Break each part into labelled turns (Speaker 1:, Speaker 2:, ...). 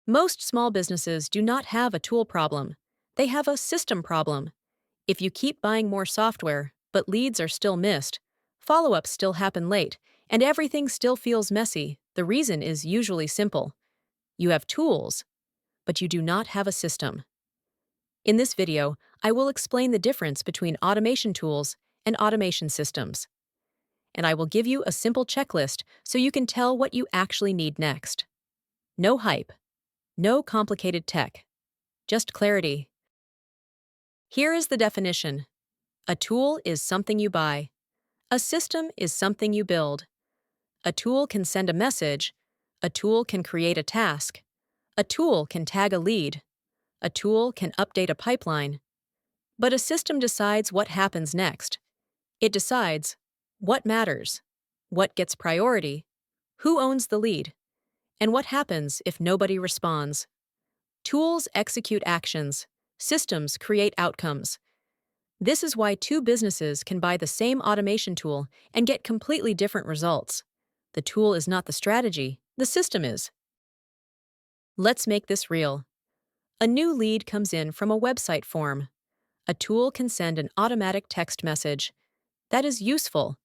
Speaker 1: Most small businesses do not have a tool problem. They have a system problem. If you keep buying more software, but leads are still missed, follow-ups still happen late, and everything still feels messy, the reason is usually simple. You have tools, but you do not have a system. In this video, I will explain the difference between automation tools and automation systems. And I will give you a simple checklist so you can tell what you actually need next. No hype. No complicated tech. Just clarity. Here is the definition. A tool is something you buy. A system is something you build. A tool can send a message. A tool can create a task. A tool can tag a lead. A tool can update a pipeline. But a system decides what happens next. It decides what matters, what gets priority, who owns the lead, and what happens if nobody responds. Tools execute actions. Systems create outcomes. This is why two businesses can buy the same automation tool and get completely different results. The tool is not the strategy, the system is. Let's make this real. A new lead comes in from a website form. A tool can send an automatic text message. That is useful,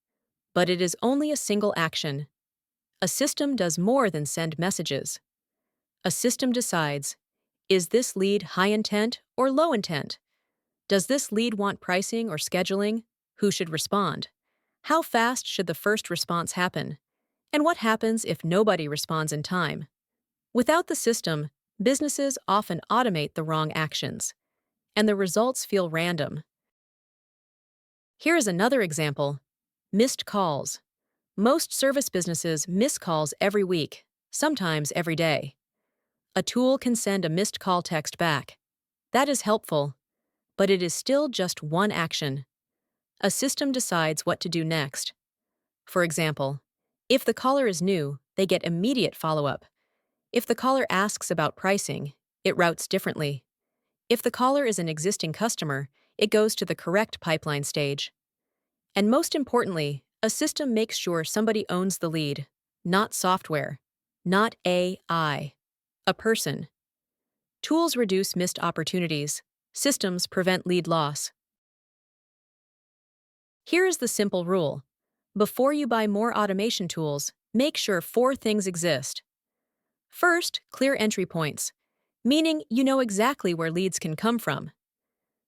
Speaker 1: but it is only a single action. A system does more than send messages. A system decides, is this lead high intent or low intent? Does this lead want pricing or scheduling? Who should respond? How fast should the first response happen? And what happens if nobody responds in time? Without the system, businesses often automate the wrong actions, and the results feel random. Here is another example. Missed calls. Most service businesses miss calls every week, sometimes every day. A tool can send a missed call text back. That is helpful, but it is still just one action. A system decides what to do next. For example, if the caller is new, they get immediate follow-up. If the caller asks about pricing, it routes differently. If the caller is an existing customer, it goes to the correct pipeline stage. And most importantly, a system makes sure somebody owns the lead, not software, not AI, a person. Tools reduce missed opportunities. Systems prevent lead loss. Here is the simple rule. Before you buy more automation tools, make sure 4 things exist. First, clear entry points, meaning you know exactly where leads can come from.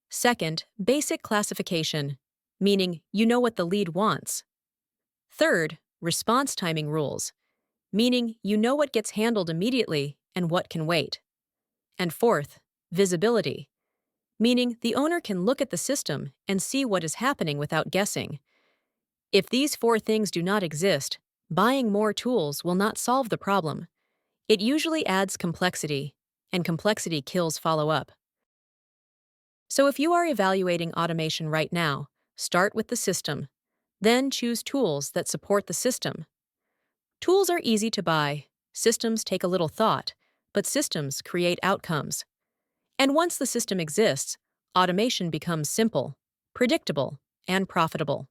Speaker 1: Second, basic classification, meaning you know what the lead wants. Third, response timing rules, meaning you know what gets handled immediately and what can wait. And fourth, visibility, meaning the owner can look at the system and see what is happening without guessing. If these 4 things do not exist, buying more tools will not solve the problem. It usually adds complexity, and complexity kills follow-up. So if you are evaluating automation right now, start with the system. Then choose tools that support the system. Tools are easy to buy. Systems take a little thought, but systems create outcomes. And once the system exists, automation becomes simple, predictable, and profitable.